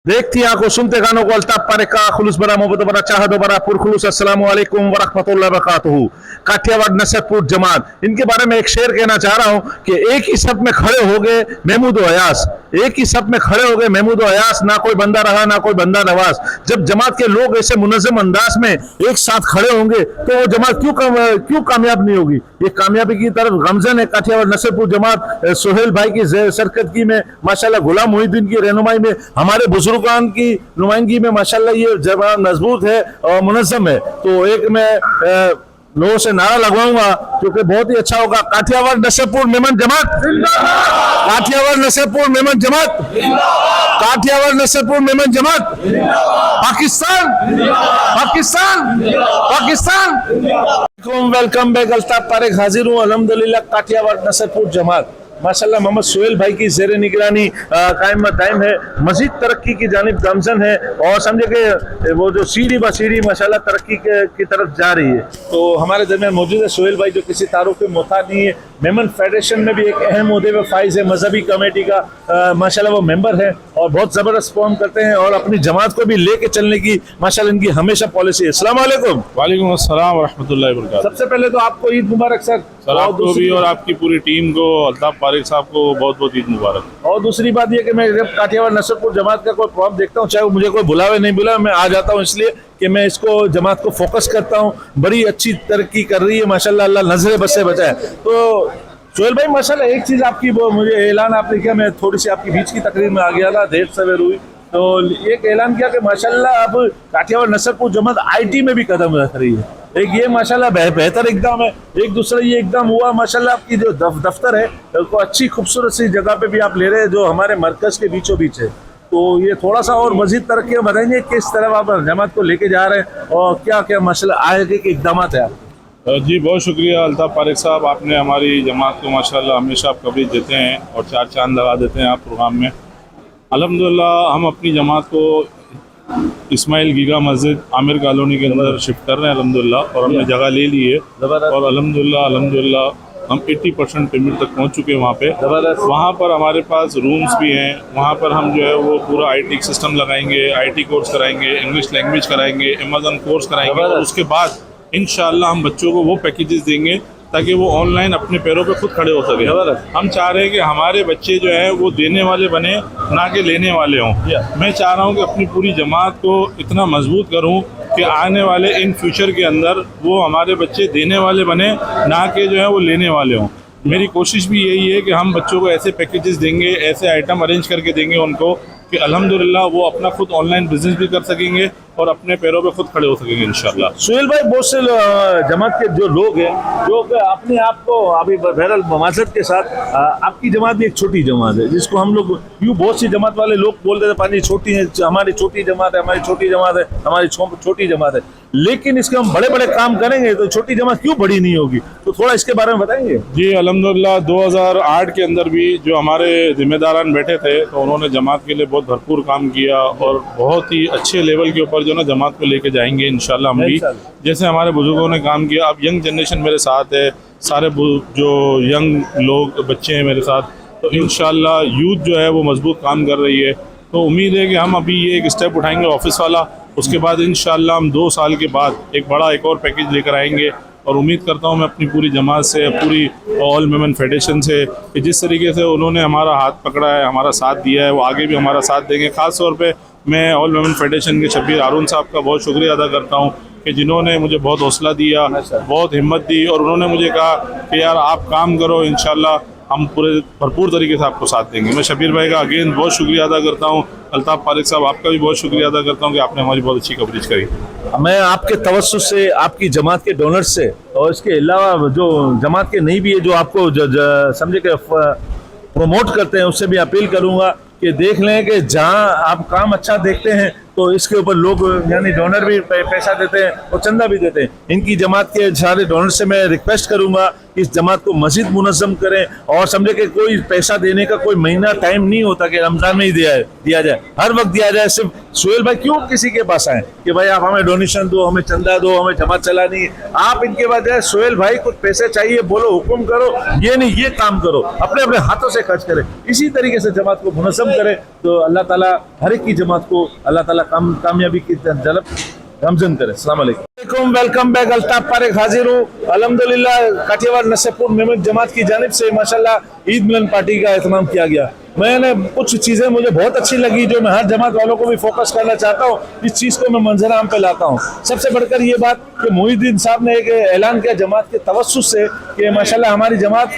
देखती आंखों सुनते गानों को अल्ताफ पारे का खुलूस बरा मोहब्बत बरा चाहत बरा पुरखुलूस अस्सलामु अलैकुम व रहमतुल्लाहि व बरकातुहू। काठियावाड़ नसरपुर जमात, इनके बारे में एक शेर कहना चाह रहा हूं कि एक ही सफ में खड़े हो गए महमूद व अयास, एक ही सफ में खड़े हो गए महमूद व अयास, ना कोई बंदा रहा ना कोई बंदा नवाज। जब जमात के लोग ऐसे मुनज़्ज़म अंदाज में एक साथ खड़े होंगे तो वो जमात क्यों कामयाब नहीं होगी। ये कामयाबी की तरफ गमजन है काठियावाड़ नसरपुर जमात सोहेल भाई की सरकतगी में, माशाल्लाह गुलाम मोहिउद्दीन की रहनुमाई में, हमारे बुजुर्गान की नुमाइंदगी में माशाल्लाह ये जमात मजबूत है और मुनज़्ज़म है। तो एक मैं लोगों से नारा लगवाऊंगा क्योंकि बहुत ही अच्छा होगा। काठियावाड़ नसरपुर मेमन जमात, काठियावाड़ नसरपुर मेमन जमात, काठियावाड़ नसरपुर मेमन जमात, पाकिस्तान पाकिस्तान पाकिस्तान। वेलकम बैक, अल्ताफ पारेख हाजिर हूँ अल्हम्दुलिल्लाह। काठियावाड़ नसरपुर जमात माशाल्लाह मोहम्मद सोहेल भाई की ज़ेर निगरानी कायम दायम है, मजीद तरक्की की जानिब गामजन है और समझे कि वो जो सीढ़ी ब सीढ़ी माशाल्लाह तरक्की की तरफ जा रही है। तो हमारे दरमियान मौजूद है सोहेल भाई जो किसी तारुफ के मोहताज नहीं है। मेमन फेडरेशन में भी एक अहम ओहदे में फाइज है, मजहबी कमेटी का माशाल्लाह वो मेंबर है और बहुत ज़बरदस्त परफॉर्म करते हैं और अपनी जमात को भी लेके चलने की माशाल्लाह इनकी हमेशा पॉलिसी है। अस्सलाम वालेकुम। वालेकुम अस्सलाम व रहमतुल्लाहि व बरकातुहू। सबसे पहले तो आपको ईद मुबारक सर, आपको भी और आपकी पूरी टीम को, अल्ताफ पारेख साहब को बहुत बहुत ईद मुबारक। और दूसरी बात यह कि मैं जब काठियावाड़ नसरपुर जमात का कोई प्रोग्राम देखता हूँ, चाहे वो मुझे कोई बुलावे नहीं बुलावे, मैं आ जाता हूँ इसलिए कि मैं इसको जमात को फोकस करता हूँ। बड़ी अच्छी तरक्की कर रही है माशाल्लाह, अल्लाह नजरे बसे बचाए। तो सोहेल भाई माशाल्लाह एक चीज़ आपकी वो मुझे ऐलान आपने किया, मैं थोड़ी सी आपकी बीच की तकरीर में आ गया था, देर सवेर हुई, तो एक ऐलान किया कि माशाल्लाह अब काठियावाड़ नसरपुर जमात IT में भी कदम रख रही है। एक ये माशाल्लाह बेहतर एकदम है, एक दूसरा ये एकदम हुआ माशाल्लाह। आपकी जो दफ्तर है तो अच्छी खूबसूरत सी जगह पे भी आप ले रहे हैं जो हमारे मरकज के बीचों बीच है। तो ये थोड़ा सा और मजीद तरक्की बताएंगे किस तरह आप जमात को लेके जा रहे हैं और क्या क्या माशाल्लाह आगे के इकदाम है आप? जी बहुत शुक्रिया अल्ताफ पारेख साहब, आपने हमारी जमात को माशाल्लाह हमेशा आप कवरेज देते हैं और चार चांद लगा देते हैं आप प्रोग्राम में। अल्हम्दुलिल्लाह हम अपनी जमात को इस्माइल गीगा मस्जिद आमिर कॉलोनी के अंदर शिफ्ट कर रहे हैं अल्हम्दुलिल्लाह, और हमने जगह ले ली है और अल्हम्दुलिल्लाह हम 80% पेमेंट तक पहुंच चुके हैं वहाँ पे। वहाँ पर हमारे पास रूम्स भी हैं, वहाँ पर हम जो है वो पूरा IT सिस्टम लगाएंगे, IT कोर्स कराएंगे, इंग्लिश लैंग्वेज कराएंगे, अमेज़न कोर्स कराएंगे और उसके बाद इंशाअल्लाह हम बच्चों को वो पैकेजेस देंगे ताकि वो ऑनलाइन अपने पैरों पे खुद खड़े हो सके। हम चाह रहे हैं कि हमारे बच्चे जो है वो देने वाले बने ना कि लेने वाले हों। मैं चाह रहा हूँ कि अपनी पूरी जमात को इतना मजबूत करूँ कि आने वाले इन फ्यूचर के अंदर वो हमारे बच्चे देने वाले बने ना कि जो है वो लेने वाले हों। मेरी कोशिश भी यही है कि हम बच्चों को ऐसे पैकेजेस देंगे, ऐसे आइटम अरेंज करके देंगे उनको कि अल्हम्दुलिल्लाह वो अपना खुद ऑनलाइन बिजनेस भी कर सकेंगे और अपने पैरों पे खुद खड़े हो सकेंगे इंशाल्लाह। सोहेल भाई बहुत से जमात के जो लोग हैं जो अपने आप को अभी बहरहाल ममाजत के साथ, आपकी जमात भी एक छोटी जमात है जिसको हम लोग यूँ बहुत सी जमात वाले लोग बोलते थे पानी छोटी है, हमारी छोटी जमात है, हमारी छोटी जमात है, हमारी छोटी जमात है, लेकिन इसके हम बड़े बड़े काम करेंगे तो छोटी जमात क्यों बड़ी नहीं होगी। तो थोड़ा इसके बारे में बताएंगे। जी अल्हम्दुलिल्लाह 2008 के अंदर भी जो हमारे जिम्मेदारान बैठे थे तो उन्होंने जमात के लिए बहुत भरपूर काम किया और बहुत ही अच्छे लेवल के ऊपर जो ना जमात को लेके जाएंगे इंशाल्लाह हम भी, जैसे हमारे बुजुर्गों ने काम किया। अब यंग जनरेशन मेरे साथ है, सारे जो यंग लोग बच्चे हैं मेरे साथ, तो इंशाल्लाह यूथ जो है वो मजबूत काम कर रही है। तो उम्मीद है कि हम अभी ये एक स्टेप उठाएंगे ऑफिस वाला, उसके बाद इंशाल्लाह हम 2 साल के बाद एक और पैकेज लेकर आएंगे और उम्मीद करता हूँ मैं अपनी पूरी जमात से, पूरी ऑल मेमन फेडरेशन से कि जिस तरीके से उन्होंने हमारा हाथ पकड़ा है, हमारा साथ दिया है, वो आगे भी हमारा साथ देंगे। ख़ास तौर पे मैं ऑल मेमन फेडरेशन के शब्बीर हारून साहब का बहुत शुक्रिया अदा करता हूँ कि जिन्होंने मुझे बहुत हौसला दिया, बहुत हिम्मत दी और उन्होंने मुझे कहा कि यार आप काम करो, इंशाल्लाह हम पूरे भरपूर तरीके से आपको साथ देंगे। मैं शब्बीर भाई का अगेन बहुत शुक्रिया अदा करता हूँ। अल्ताफ पारेख साहब आपका भी बहुत शुक्रिया अदा करता हूँ कि आपने हमारी बहुत अच्छी कवरेज करी। मैं आपके तवज्जुह से, आपकी जमात के डोनर से और इसके अलावा जो जमात के नहीं भी है जो आपको समझे कि प्रमोट करते हैं उससे भी अपील करूँगा कि देख लें कि जहाँ आप काम अच्छा देखते हैं तो इसके ऊपर लोग यानी डोनर भी पैसा देते हैं और चंदा भी देते हैं। इनकी जमात के सारे डोनर से मैं रिक्वेस्ट करूंगा इस जमात को मजीद मुनज़्ज़म करें और समझे कि कोई पैसा देने का कोई महीना टाइम नहीं होता कि रमजान में ही दिया जाए, हर वक्त दिया जाए। सिर्फ सोहेल भाई क्यों किसी के पास आए कि भाई आप हमें डोनेशन दो, हमें चंदा दो, हमें जमात चलानी है। आप इनके बजाय सोहेल भाई कुछ पैसे चाहिए बोलो, हुक्म करो, ये नहीं ये काम करो, अपने अपने हाथों से खर्च करें। इसी तरीके से जमात को मुनज़्ज़म करें तो अल्लाह ताला हर एक की जमात को अल्लाह ताला कामयाबी की जलब रमज़न करे। अस्सलाम वालेकुम, वेलकम बैक। अल्ताफ पारेख हाजिर हूँ। अल्हम्दुलिल्लाह काठियावाड़ नसरपुर मेमन जमात की जानिब से माशाल्लाह ईद मिलन पार्टी का एहतमाम किया गया। मैंने कुछ चीज़ें मुझे बहुत अच्छी लगी जो मैं हर जमात वालों को भी फोकस करना चाहता हूँ, इस चीज़ को मैं मंजर आम पे लाता हूँ। सबसे बढ़कर ये बात कि मोहिउद्दीन साहब ने एक ऐलान किया जमात के तवस्सुस से कि माशाल्लाह हमारी जमात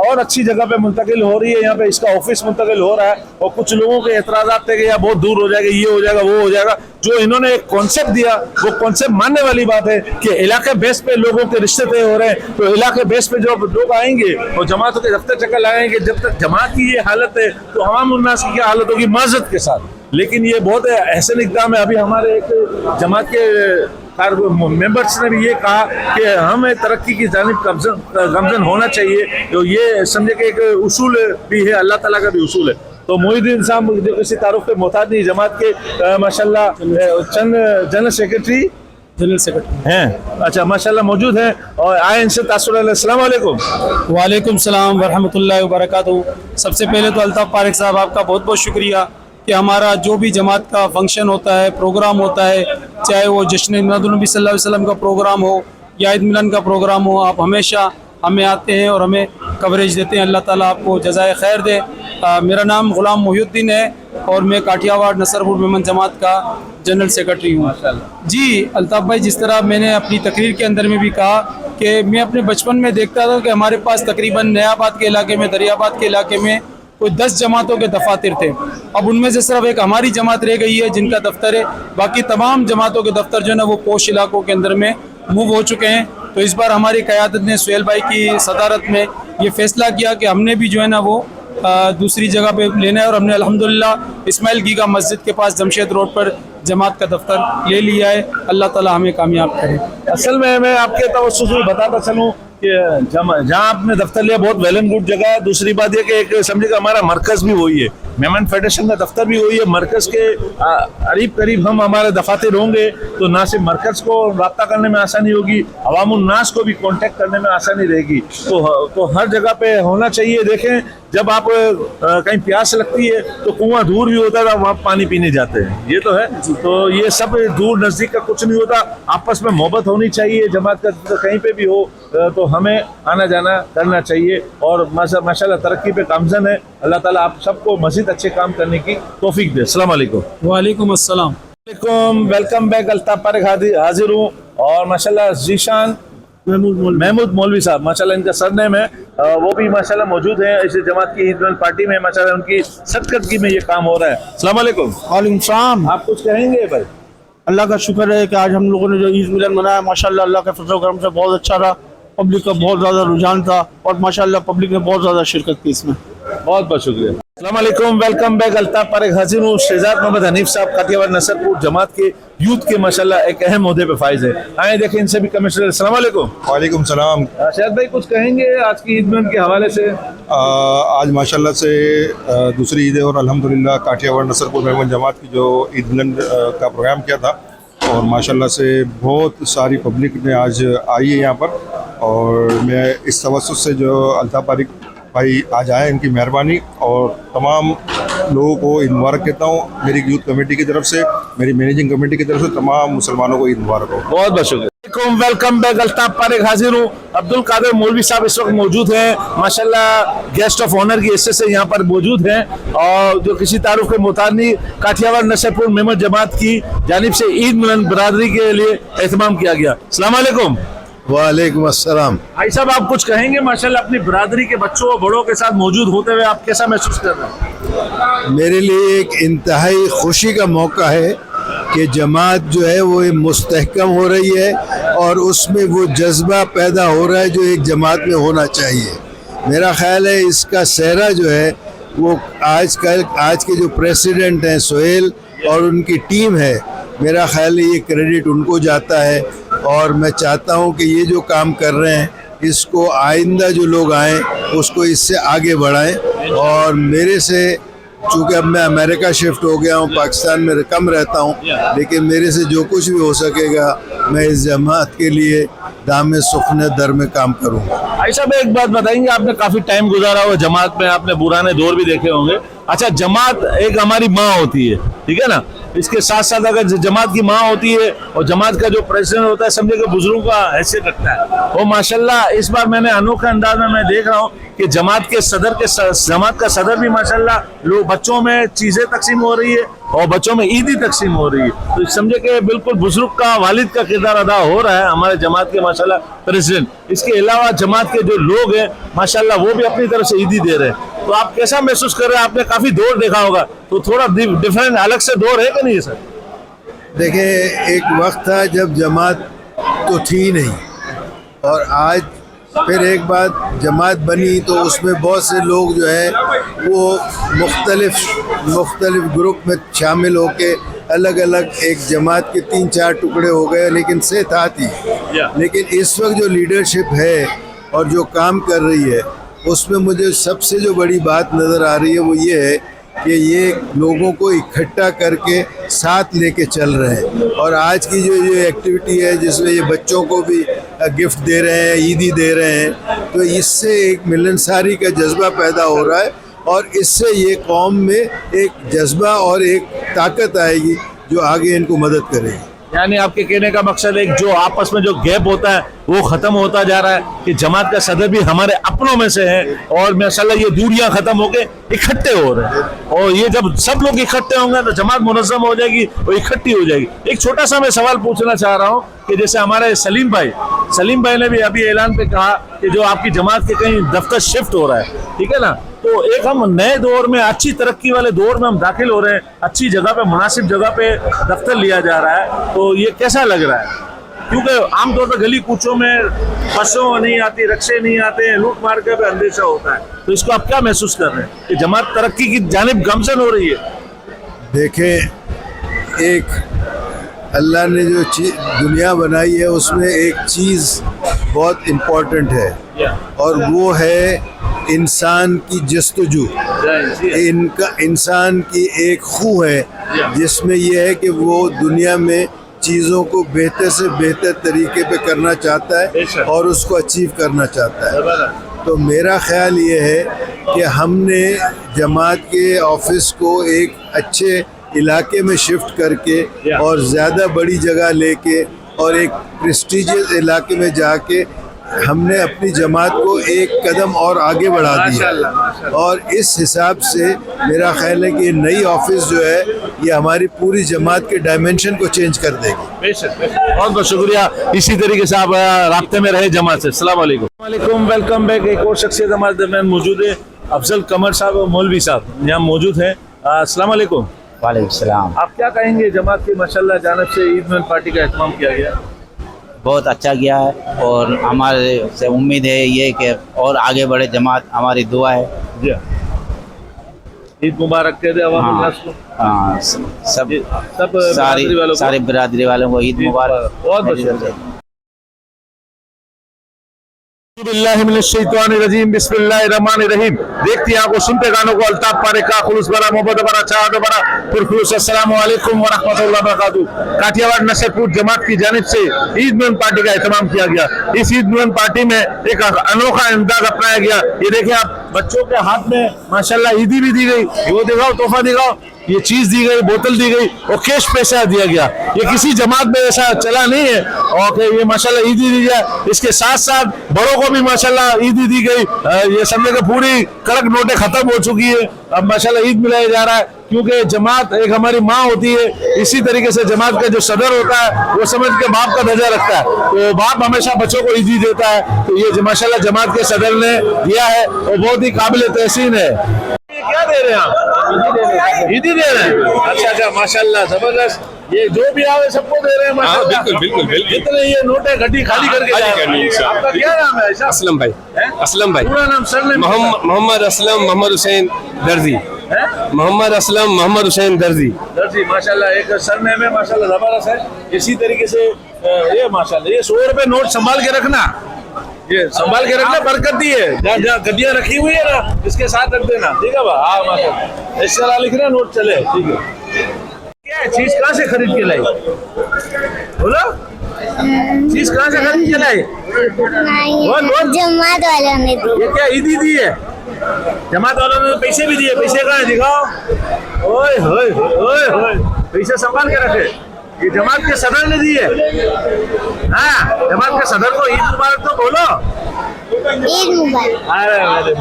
और अच्छी जगह पे मुंतकिल हो रही है, यहाँ पे इसका ऑफिस मुंतकिल हो रहा है। और कुछ लोगों के एतराज़ात थे कि यहाँ बहुत दूर हो जाएगा, ये हो जाएगा, वो हो जाएगा। जो इन्होंने एक कॉन्सेप्ट दिया वो कॉन्सेप्ट मानने वाली बात है कि इलाके बेस पे लोगों के रिश्ते तय हो रहे हैं, तो इलाके बेस पे जो लोग आएंगे और जमातों के दफ्तर चक्कर लगाएंगे। जब तक जमात की ये हालत है तो अवाम उन्नास की क्या हालत होगी माजरत के साथ। लेकिन ये बहुत अहसन इक़दाम है। अभी हमारे एक जमात के मेंबर्स ने भी ये कहा कि हमें तरक्की की जानिब गमजन होना चाहिए, तो ये समझे कि एक उसूल भी है, अल्लाह ताला का भी उसूल है। तो मोहिउद्दीन साहब जो किसी तारुफ पे मोहताज नहीं, जमात के माशाल्लाह चंद जनरल सेक्रेटरी हैं, अच्छा माशाल्लाह मौजूद हैं और आए इनसे तासुर। अस्सलाम वालेकुम। वालेकुम सलाम वरहमतुल्लाहि वबरकातुहू। सबसे पहले तो अल्ताफ पारेख साहब आपका बहुत बहुत शुक्रिया कि हमारा जो भी जमात का फंक्शन होता है, प्रोग्राम होता है, चाहे वो जश्न मिलादुन्नबी सल्लल्लाहु अलैहि वसल्लम का प्रोग्राम हो या ईद मिलन का प्रोग्राम हो, आप हमेशा हमें आते हैं और हमें कवरेज देते हैं। अल्लाह ताला आपको जज़ाए खैर दे। मेरा नाम ग़ुलाम मोहिउद्दीन है और मैं काठियावाड़ नसरपुर मेमन जमात का जनरल सेक्रेटरी हूँ। जी अल्ताफ भाई, जिस तरह मैंने अपनी तकरीर के अंदर में भी कहा कि मैं अपने बचपन में देखता था कि हमारे पास तकरीबन नयाबाद के इलाके में, दरियाबाद के इलाके में कोई 10 जमातों के दफातर थे। अब उनमें से सिर्फ एक हमारी जमात रह गई है जिनका दफ्तर है, बाकी तमाम जमातों के दफ्तर जो है ना वो पोश इलाकों के अंदर में मूव हो चुके हैं। तो इस बार हमारी क़यादत ने सोहेल भाई की सदारत में ये फ़ैसला किया कि हमने भी जो है ना वो दूसरी जगह पे लेना है और हमने अल्हम्दुलिल्लाह इस्माइल गीगा मस्जिद के पास जमशेद रोड पर जमात का दफ्तर ले लिया है। अल्लाह ताला हमें कामयाब करे। असल में मैं आपके तवज्जुह से बताता चलूँ कि जहाँ आपने दफ्तर लिया बहुत वेल एंड गुड जगह है। दूसरी बात यह कि एक समझिएगा हमारा मरकज़ भी वही है, मेमन फेडरेशन का दफ्तर भी वही है। मरकज़ के करीब करीब हम हमारे दफातर होंगे तो ना सिर्फ मरकज़ को रब्ता करने में आसानी होगी, अवामुन्नास को भी कांटेक्ट करने में आसानी रहेगी। तो हर जगह पे होना चाहिए। देखें जब आप कहीं प्यास लगती है तो कुआं दूर भी होता है, वहाँ पानी पीने जाते हैं, ये तो है। तो ये सब दूर नज़दीक का कुछ नहीं होता, आपस में मोहब्बत होनी चाहिए। जमात का तो कहीं पे भी हो तो हमें आना जाना करना चाहिए और माशाल्लाह तरक्की पे गामज़न है। अल्लाह ताला आप सबको मज़ीद अच्छे काम करने की तौफीक दे। अस्सलाम वालेकुम। वालेकुम अस्सलाम। Welcome back. अल्ताफ पारेख हाजिर हूँ और माशाल्लाह ज़ीशान महमूद मौलवी साहब माशाल्लाह इनका सरनेम है, वो भी माशाल्लाह मौजूद हैं इस जमात की ईद मिलन पार्टी में। माशाल्लाह उनकी सरकर्दगी में ये काम हो रहा है। अस्सलाम वालेकुम। वालेकुम सलाम। आप कुछ कहेंगे भाई? अल्लाह का शुक्र है कि आज हम लोगों ने जो ईद मिलन मनाया माशाल्लाह अल्लाह के फजल करम से बहुत अच्छा रहा। पब्लिक का बहुत ज़्यादा रुझान था और माशाल्लाह पब्लिक ने बहुत ज़्यादा शिरकत की इसमें। बहुत बहुत शुक्रिया। अस्सलाम वालेकुम, वेलकम बैक। अल्ताफ पारेख हाजिर हूँ। शहजाद मोहम्मद हनीफ साहब काठियावाड़ नसरपुर जमात के यूथ के माशाल्लाह एक अहम ओहदे पे फाइज है। आए देखें इनसे भी कमिश्नर। अस्सलाम वालेकुम। वालेकुम सलाम। शहजाद भाई कुछ कहेंगे आज की ईद मिलन के हवाले से? आज माशाल्लाह से दूसरी ईद है और अल्हम्दुलिल्लाह काठियावाड़ नसरपुर मेमन जमात की जो ईद मिलन का प्रोग्राम किया था और माशाल्लाह से बहुत सारी पब्लिक ने आज आई है यहाँ पर। और मैं इस तवज्जुह से जो अल्ताफ पारेख भाई आज आए इनकी मेहरबानी और तमाम लोगों को ईद मुबारक कहता हूँ। मेरी यूथ कमेटी की तरफ से, मेरी मैनेजिंग कमेटी की तरफ से तमाम मुसलमानों को ईद मुबारक हो। बहुत बहुत शुक्रिया। Welcome back. अल्ताफ पारेख हाजिर हूँ। अब्दुल कादिर मौलवी साहब इस वक्त मौजूद हैं, माशाल्लाह गेस्ट ऑफ ऑनर की हैसियत से यहाँ पर मौजूद हैं और जो किसी तारुफ के मोहताज नहीं, काठियावाड़ नसरपुर मेमन जमात की जानिब से ईद मिलन बरादरी के लिए एहतमाम किया गया। अस्सलाम वालेकुम। वालेकुम अस्सलाम। भाई साहब आप कुछ कहेंगे? माशाल्लाह अपनी बरादरी के बच्चों और बड़ों के साथ मौजूद होते हुए आप कैसा महसूस कर रहे हैं? मेरे लिए एक इंतहाई खुशी का मौका है कि जमात जो है वो मुस्तहकम हो रही है और उसमें वो जज्बा पैदा हो रहा है जो एक जमात में होना चाहिए। मेरा ख्याल है इसका सेहरा जो है वो आज के जो प्रेसिडेंट हैं सोहेल और उनकी टीम है, मेरा ख्याल है ये क्रेडिट उनको जाता है और मैं चाहता हूँ कि ये जो काम कर रहे हैं इसको आइंदा जो लोग आएँ उसको इससे आगे बढ़ाएं। और मेरे से, चूँकि अब मैं अमेरिका शिफ्ट हो गया हूँ, पाकिस्तान में कम रहता हूँ, लेकिन मेरे से जो कुछ भी हो सकेगा मैं इस जमात के लिए दामे सुखने दर में काम करूँगा। भाई साहब एक बात बताएंगे, आपने काफी टाइम गुजारा हुआ जमात में, आपने पुराने दौर भी देखे होंगे। अच्छा, जमात एक हमारी माँ होती है, ठीक है ना, इसके साथ साथ अगर जमात की माँ होती है और जमात का जो प्रेसिडेंट होता है समझे कि बुजुर्गों का हैसियत रखता है। और माशाल्लाह इस बार मैंने अनोखे अंदाज में मैं देख रहा हूँ कि जमात का सदर भी माशाल्लाह लोग बच्चों में चीजें तकसीम हो रही है और बच्चों में ईदी तकसीम हो रही है। तो समझे कि बिल्कुल बुजुर्ग का, वालिद का किरदार अदा हो रहा है हमारे जमात के माशाल्लाह प्रेसिडेंट। इसके अलावा जमात के जो लोग हैं माशाल्लाह वो भी अपनी तरफ से ईदी दे रहे हैं। तो आप कैसा महसूस कर रहे हैं? आपने काफी दौर देखा होगा, तो थोड़ा डिफरेंट अलग से दौर है कि नहीं सर? देखिए, एक वक्त था जब जमात तो थी नहीं, और आज फिर एक बात जमात बनी तो उसमें बहुत से लोग जो है वो मुख्तलिफ ग्रुप में शामिल होके अलग अलग एक जमात के 3-4 टुकड़े हो गए, लेकिन से था थी। लेकिन इस वक्त जो लीडरशिप है और जो काम कर रही है उसमें मुझे सबसे जो बड़ी बात नज़र आ रही है वो ये है कि ये लोगों को इकट्ठा करके साथ लेके चल रहे हैं। और आज की जो ये एक्टिविटी है जिसमें ये बच्चों को भी गिफ्ट दे रहे हैं, ईदी दे रहे हैं, तो इससे एक मिलनसारी का जज्बा पैदा हो रहा है और इससे ये कौम में एक जज्बा और एक ताकत आएगी जो आगे इनको मदद करेगी। यानी आपके कहने का मकसद एक जो आपस में जो गैप होता है वो खत्म होता जा रहा है कि जमात का सदर भी हमारे अपनों में से है और माशाल्लाह ये दूरियां खत्म होके इकट्ठे हो रहे हैं। और ये जब सब लोग इकट्ठे होंगे तो जमात मुनज़्ज़म हो जाएगी और इकट्ठी हो जाएगी। एक छोटा सा मैं सवाल पूछना चाह रहा हूँ कि जैसे हमारे सलीम भाई ने भी अभी ऐलान पे कहा कि जो आपकी जमात के कहीं दफ्तर शिफ्ट हो रहा है, ठीक है ना, तो एक हम नए दौर में, अच्छी तरक्की वाले दौर में हम दाखिल हो रहे हैं, अच्छी जगह पे, मुनासिब जगह पे दफ्तर लिया जा रहा है, तो ये कैसा लग रहा है? क्योंकि आमतौर पर गली कूचों में बसों नहीं आती, रिक्शे नहीं आते, लूट मार का भी अंदेशा होता है, तो इसको आप क्या महसूस कर रहे हैं कि जमात तरक्की की जानिब गामजन हो रही है? देखें, एक अल्लाह ने जो दुनिया बनाई है उसमें एक चीज़ बहुत इम्पोर्टेंट है और वो है इंसान की जस्तजू। इंसान की एक खू है जिसमें यह है कि वो दुनिया में चीज़ों को बेहतर से बेहतर तरीके पे करना चाहता है और उसको अचीव करना चाहता है। तो मेरा ख्याल ये है कि हमने जमात के ऑफिस को एक अच्छे इलाके में शिफ्ट करके और ज़्यादा बड़ी जगह लेके और एक प्रेस्टिजियस इलाके में जाके हमने अपनी जमात को एक कदम और आगे बढ़ा दिया। और इस हिसाब से मेरा ख्याल है कि ये नई ऑफिस जो है ये हमारी पूरी जमात के डायमेंशन को चेंज कर देगी। बहुत बहुत शुक्रिया, इसी तरीके से आप राब्ते में रहे जमात से। अस्सलाम वालेकुम, वेलकम बैक। एक और शख्सियत हमारे दरमियान मौजूद है, अफजल कमर साहब और मौलवी साहब यहाँ मौजूद है। अस्सलाम वालेकुम। वालेकुम सलाम। आप क्या कहेंगे, जमात की माशाल्लाह जानिब से ईद मिलन पार्टी का एहतमाम किया गया? बहुत अच्छा गया है और हमारे से उम्मीद है ये कि और आगे बढ़े जमात, हमारी दुआ है। जी, ईद मुबारक कह दे अवाम उन्नास को। हाँ, सब सारी बिरादरी वालों को ईद मुबारक। बहुत बहुत बिस्मिल्लाहिर्रहमानिर्रहीम। देखती आंखों सुनते गानों को, अल्ताफ पारे का खुलूस भरा, मोहब्बत भरा, चाहत भरा, पुरखुलूस अस्सलामु अलैकुम व रहमतुल्लाहि व बरकातहू। काठियावाड़ नसरपुर जमात की जानिब से ईद मिलन पार्टी का एहतमाम किया गया। इस ईद मिलन पार्टी में एक अनोखा अंदाज अपनाया गया। ये देखिए आप, बच्चों के हाथ में माशाल्लाह ईदी भी दी गई, वो दिखाओ, तोहफा दिखाओ, ये चीज दी गई, बोतल दी गई और कैश पैसा दिया गया। ये किसी जमात में ऐसा चला नहीं है और कि ये माशाल्लाह ईदी दी जाए। इसके साथ साथ बड़ों को भी माशाल्लाह ईदी दी गई। ये समझे कि पूरी कड़क नोटें खत्म हो चुकी है, अब माशाल्लाह ईद मिलाया जा रहा है, क्योंकि जमात एक हमारी माँ होती है। इसी तरीके से जमात का जो सदर होता है वो समझ के बाप का दर्जा रखता है, तो बाप हमेशा बच्चों को ईदी देता है। तो ये माशाल्लाह जमात के सदर ने दिया है और बहुत ही काबिल तहसीन है। क्या दे रहे हैं आप? ईदी दे रहे हैं। अच्छा, माशाल्लाह जबरदस्त। ये जो भी आवे सबको दे रहे हैं माशाल्लाह। बिल्कुल। जितने ये नोटें घटी खाली करके आपका क्या नाम है? असलम भाई। असलम भाई। पूरा नाम सर? मोहम्मद असलम मोहम्मद हुसैन दर्जी। मोहम्मद असलम मोहम्मद हुसैन दर्जी। माशाल्लाह एक सरनेम है, माशाल्लाह जबरदस्त है। इसी तरीके से ये माशाल्लाह ये 100 रुपए नोट संभाल के रखना, ये संभाल के रखना, बरकत दी है। जहाँ गड्डियाँ रखी हुई है ना, इसके साथ रख देना, ठीक है बा? हाँ माशा, इस तरह लिख रहे नोट चले, ठीक है। क्या चीज कहाँ से खरीद के लाई? बोलो, चीज कहाँ से खरीद के लाई? जमात वालों ने दी। ये क्या ईदी दी है? जमात वालों ने पैसे भी दिए, पैसे कहाँ है दिखाओ। ओए होए ओए होए, पैसे संभाल के रखे, ये जमात के सदर ने दी है। हाँ, जमात के सदर को ईद मुबारक तो बोलो। ईद मुबारक। अरे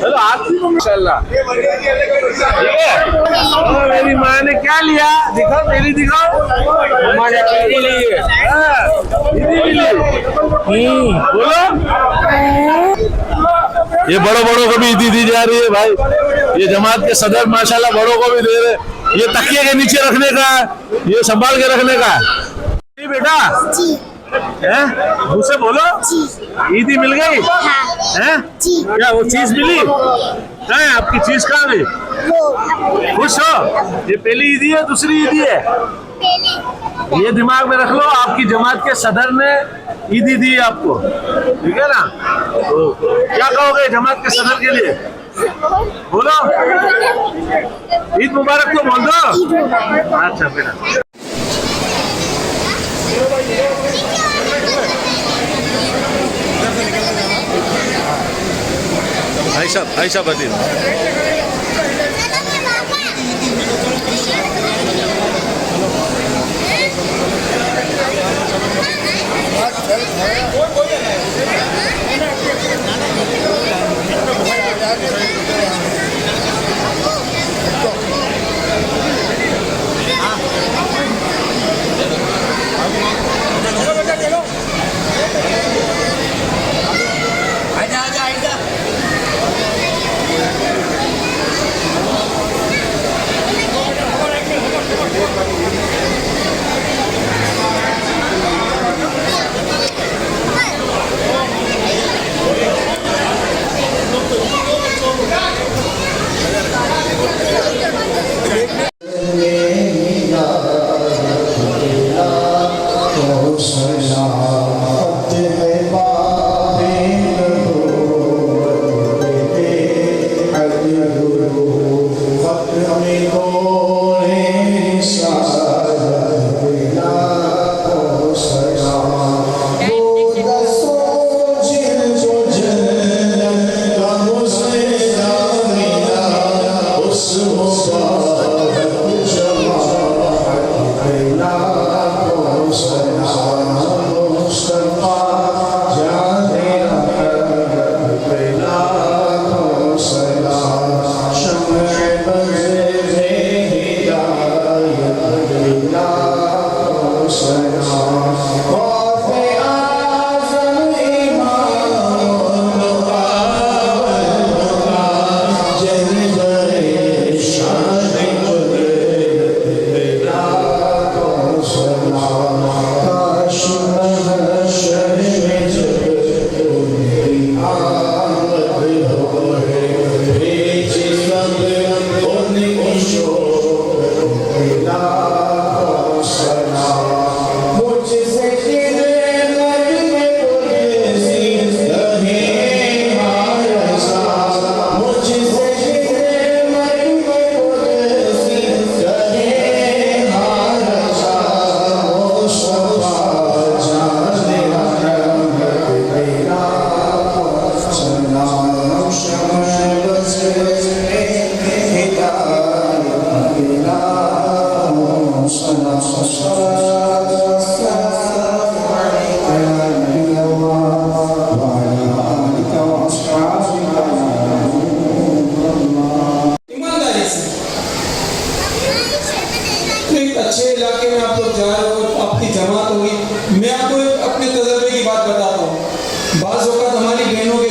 चलो आप भी माशाल्लाह, ठीक है। और मेरी माँ ने क्या लिया, दिखाओ, मेरी दिखाओ। माँ ने ईदी ली है। हाँ, ईदी भी ली। बोलो, ये बड़ों को भी ईदी दी जा रही है भाई। ये जमात के सदर माशाल्लाह बड़ों को भी दे रहे। ये तकिए के नीचे रखने का, ये संभाल के रखने का। जी बेटा, हैं? मुझसे बोलो, ईदी मिल गई हैं? क्या वो चीज मिली है? आपकी चीज कहाँ गई? खुश हो? ये पहली ईदी है, दूसरी ईदी है? ये दिमाग में रख लो, आपकी जमात के सदर ने ईदी दी है आपको, ठीक है ना? तो क्या कहोगे जमात के सदर के लिए? बोलो, ईद मुबारक तो बोल दो। अच्छा बेटा, भाई साहब बताइए।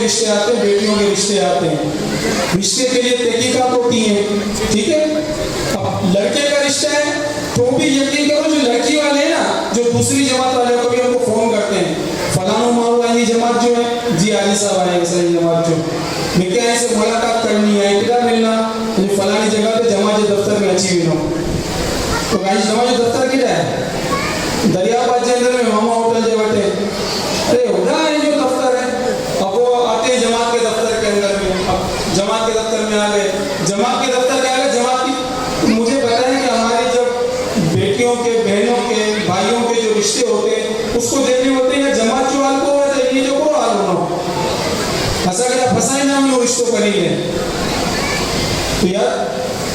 रिश्ते आते हैं, बेटियों के रिश्ते आते हैं, रिश्ते के लिए तहकीकात होती है, ठीक है। अब लड़के का रिश्ता है तो भी यकीन करो जो लड़की वाले हैं ना, जो दूसरी जमात वाले को भी हमको फोन करते हैं, फलाना मारू वाली जमात जो है जी आली साहब आए सही जमात जो मैं क्या ऐसे मुलाकात करनी है, किधर मिलना, फलानी जगह पे जमात दफ्तर में अच्छी मिलो। तो गाइस जमात दफ्तर किधर है? दरियाबाद के अंदर में मामा होटल जो बैठे, अरे उधर है जो दफ्तर है, बेटियों के, बहनों के, भाइयों के जो रिश्ते होते हैं उसको देखने होते हैं। जमात जो हाल को है ये जो को हाल होना ऐसा क्या फसाई नाम लो रिश्तों करी है। तो यार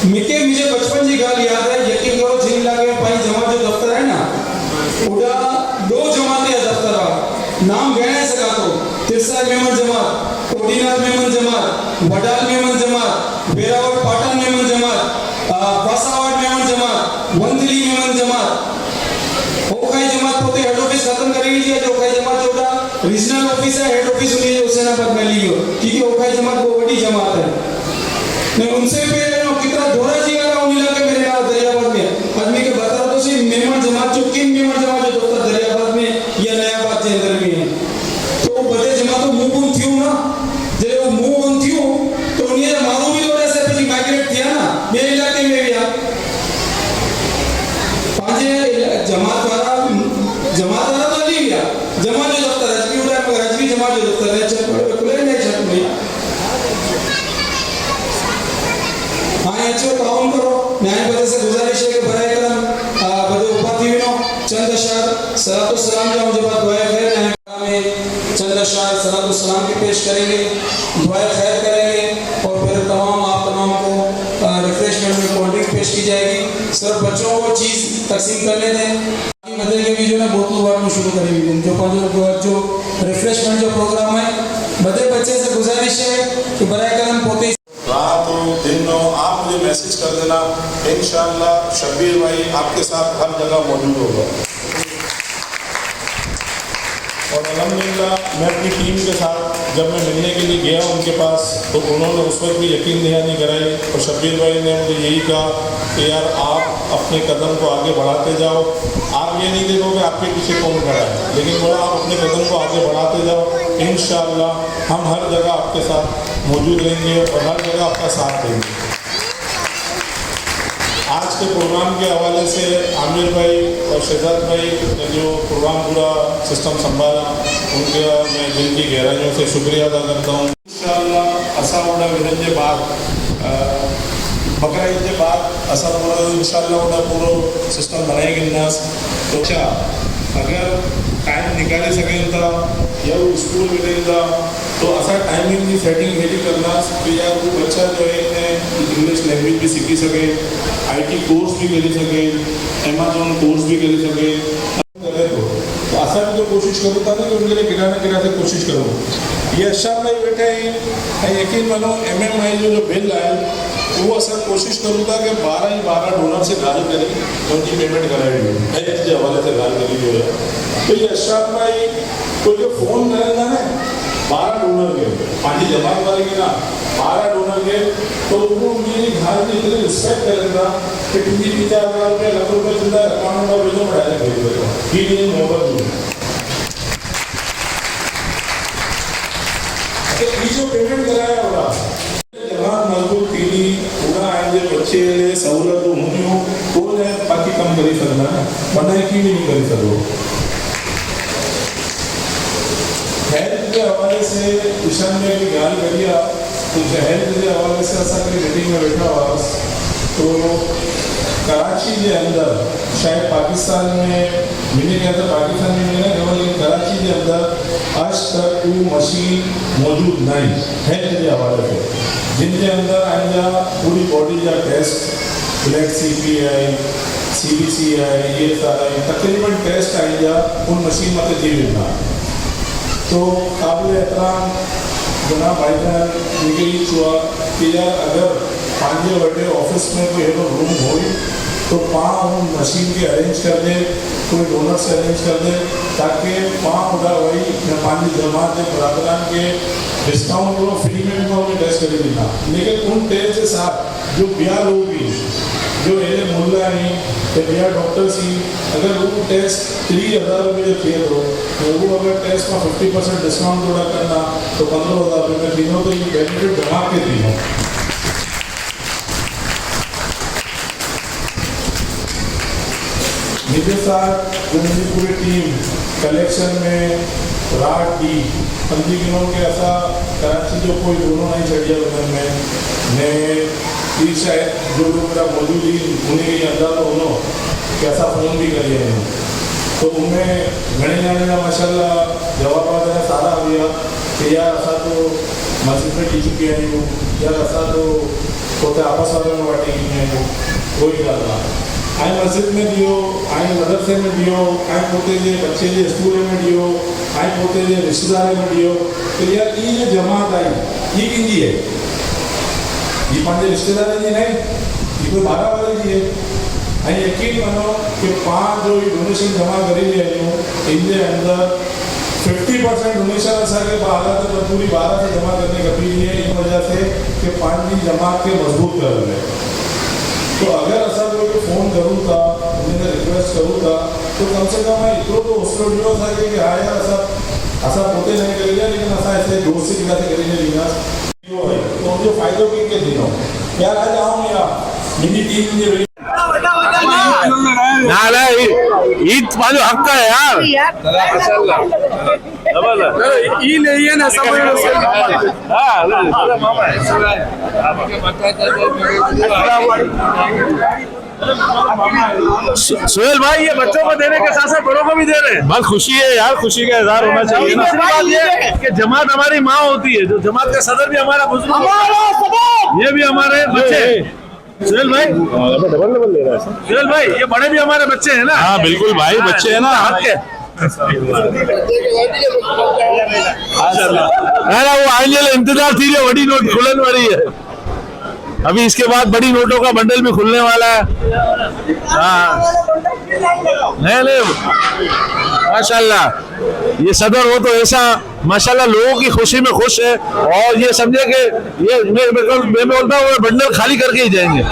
मुझे बचपन जी गाल याद है, यकीन करो जिन लागे में पाई जमात जो दफ्तर है ना उड़ा 2 जमाते दफ्तर नाम गए नहीं सका तो तिरसा मेमन जमात, कोडीनाथ मेमन जमात, वडाल मेमन जमात, बेरावट पाटन मेमन जमात, वासावट मेमन जमात, वंदली मेमन जमात। ओखाई जमात पोते हेड ऑफिस खत्म करेगी जी। जो ओखाई जमात जोड़ा रीजनल ऑफिस है, हेड ऑफिस उन्हें हुसैनाबाद में लियो क्योंकि ओखाई जमात वो बड़ी जमात है। मैं उनसे पहले कितना दौरा जी आ रहा हूं इलाके मेरे यहाँ दरियाबाद में आदमी के बता दो सी मेमन जमात जो किन मेमन जमात जो दफ्तर दरियाबाद में या नयाबाद के अंदर में है। तो वो बड़े जमात मुंह बंद थी ना, जब वो मुंह बंद थी तो उन्हें मालूम ही लोग ऐसे પછી माइग्रेट किया ना मेरे इलाके में भी पांचे जमात वाला तो नहीं गया। जमात जो दफ्तर है कि उधर रजवी जमात जो दफ्तर है चल खुले नहीं छट में हाँ अच्छे ताउन करो। न्याय बदे से गुजारिश है कि बराए करम बदे उपाधि विनो चंद अशआर सलातो सलाम जो मुझे बात दुआ खैर न्याय में चंद अशआर सलातो सलाम के पेश करेंगे, दुआ खैर करेंगे और फिर तमाम आप तमाम को रिफ्रेशमेंट में कोल्ड ड्रिंक पेश की जाएगी। सिर्फ बच्चों को चीज़ तकसीम करने दें। मदे के भी जो ना बोतल वार में शुरू करेंगे जो रिफ्रेशमेंट जो प्रोग्राम है बदे बच्चे से गुजारिश है कि बराए करम पोते रात हो दिन हो आप मुझे मैसेज कर देना, इंशाअल्लाह शब्बीर भाई आपके साथ हर जगह मौजूद होगा। और अल्हम्दुलिल्लाह मैं अपनी टीम के साथ जब मैं मिलने के लिए गया उनके पास तो उन्होंने उस वक्त भी यकीन दहानी कराई और शब्बीर भाई ने मुझे यही कहा कि यार आप अपने कदम को आगे बढ़ाते जाओ। आप ये नहीं देखोगे आपके पीछे कौन खड़ा है, लेकिन बोला आप अपने कदम को आगे बढ़ाते जाओ। इंशाअल्लाह हम हर जगह आपके साथ मौजूद रहेंगे और हर जगह आपका साथ देंगे। आज के प्रोग्राम के हवाले से आमिर भाई और शहजाद भाई ने जो प्रोग्राम पूरा सिस्टम संभाला उनके मैं दिल की गहराइयों से शुक्रिया अदा करता हूँ। इंशाअल्लाह असा उड़ा विरन के बाद बकरा ईद के बाद असा पूरा इंशाअल्लाह उड़ा पूरा सिस्टम बनाएंगे नास। तो अच्छा अगर टाइम निकाले सकें था या वो स्कूल मिलें था तो असा टाइमिंग की सेटिंग हेली करना कि यार वो बच्चा जो है इन्हें इंग्लिश लैंग्वेज भी सीखी सके, IT कोर्स भी करी सके, अमेजोन कोर्स भी करी सके। तो असा भी तो कोशिश करूँ था ना कि उनके लिए गिराने से कोशिश करूँ। ये अच्छा भाई बैठे हैं यकीन मानो MMI जो बिल आए वो असल कोशिश करूँ था कि 12 डोनर से गाल करी तो उनकी पेमेंट कराई हेल्थ के हवाले से गाल करी जो है। तो ये अशराफ भाई को जो फ़ोन करेगा ना 12 डोनर के पाँच जमात वाले के ना 12 डोनर के तो वो मेरी घर में इतनी रिस्पेक्ट करेगा कि तुझे 50,000 रुपये लाख रुपये चिंता अकाउंट में भेजो बढ़ाया भेज देगा ही नहीं मोहब्बत जो पेमेंट कराया होगा जमात मजबूत थी पूरा आएंगे बच्चे सहूलत होनी कौन है बाकी कम करी सकना है वरना की भी नहीं करी सको। हेल्थ के हवाले से ईशान में भी ख्याल करिए तो हेल्थ के हवाले से ऐसा कोई मीटिंग में बैठा हुआ तो कराची के अंदर शायद पाकिस्तान में मिलने के अंदर पाकिस्तान में मिलने के लेकिन कराची के अंदर आज तक कोई मशीन मौजूद नहीं हेल्थ के हवाले से जिनके अंदर आएगा पूरी बॉडी का टेस्ट ब्लड CPI CBCI ये सारा तकरीबन टेस्ट आएगा उन मशीन में जी मिलना। तो काबिल एहतराम जनाब भाईजान निकली हुआ कि यार अगर 5 बजे ऑफिस में कोई रूम हो तो 5 मशीन के अरेंज कर दे, कोई डोनर से अरेंज कर दे ताकि 5 उड़ा वही पानी जमात के बराबरान के डिस्काउंट को फ्री में भी हमें टेस्ट कर देना। लेकिन उन टेस्ट के साथ जो ब्याह होगी जो एले मुल्ला हैं तो ब्याह डॉक्टर सी अगर वो टेस्ट 30,000 रुपये थे तो वो अगर टेस्ट में 50% डिस्काउंट जोड़ा करना तो 15,000 रुपये में तीनों तो ये बेनिफिट जमा के तीनों। मेरे साथ जो मेरी पूरी टीम कलेक्शन में रात की 5 दिनों के ऐसा कराची जो कोई दोनों नहीं चढ़िया उधर में शायद जो लोग मेरा मौजूद ही उन्हें अंदाजा होना कैसा फ़ोन भी करिए तो उनमें घणे ॼणा माशाल्लाह जवाब वग़ैरह सारा हुआ कि यार असां तो मस्जिद में थी चुकी आहियूं, यार असां तो हुते आपस वारे में वठी आहियूं, कोई ॻाल्हि न ऐं मस्जिद में ॾियो ऐं मदरसे में ॾियो ऐं पोते जे बच्चे जे स्कूल में ॾियो ऐं पोते जे रिश्तेदारे में ॾियो तो यार ये जो जमात आई ये कंहिंजी है? ये पंहिंजे रिश्तेदारनि जी न आहे, ये कोई ॿाहिरां वारे जी है। ऐं यकीन मनो कि पाण जो ही डोनेशन जमा करे रहिया आहियूं इनजे अंदर 50% डोनेशन असांखे ॿाहिरां त पूरी ॿाहिरां से जमा करने खपी है इन वजह से कि पंहिंजी जमात खे मज़बूत करण लाइ। तो अगर असां कोई फ़ोन करूँ था उनखे रिक्वेस्ट करूँ था तो कम से कम एतिरो तो हौसलो ॾियो असांखे कि हा यार असां पोते न करे ॾिया लेकिन असां ऐसे दोस्त से किथे करे ॾींदासीं तो उनजो फ़ाइदो कंहिंखे ॾिनो यार अॼु आऊं या मुंहिंजी टीम जे ना ईद पंहिंजो हक़ है यार। ई नहीं है ना समझ सुहेल भाई ये बच्चों को देने के साथ साथ बड़ों को भी दे रहे हैं। बहुत खुशी है यार, खुशी का इजहार होना चाहिए। दूसरी बात ये है कि जमात हमारी माँ होती है, जो जमात का सदर भी हमारा बुजुर्ग, ये भी हमारे बच्चे। सुहेल भाई डबल ले रहा है सुहेल भाई, ये बड़े भी हमारे बच्चे हैं ना। हाँ बिल्कुल भाई, बच्चे हैं ना, हक है। वो आने इंतजार थी बड़ी नोट खुलन वाली है, अभी इसके बाद बड़ी नोटों का बंडल भी खुलने वाला है। हाँ नहीं माशाल्लाह, ये सदर हो तो ऐसा माशाल्लाह लोगों की खुशी में खुश है और ये समझे कि ये मैं बोलता हूँ बंडल खाली करके ही जाएंगे।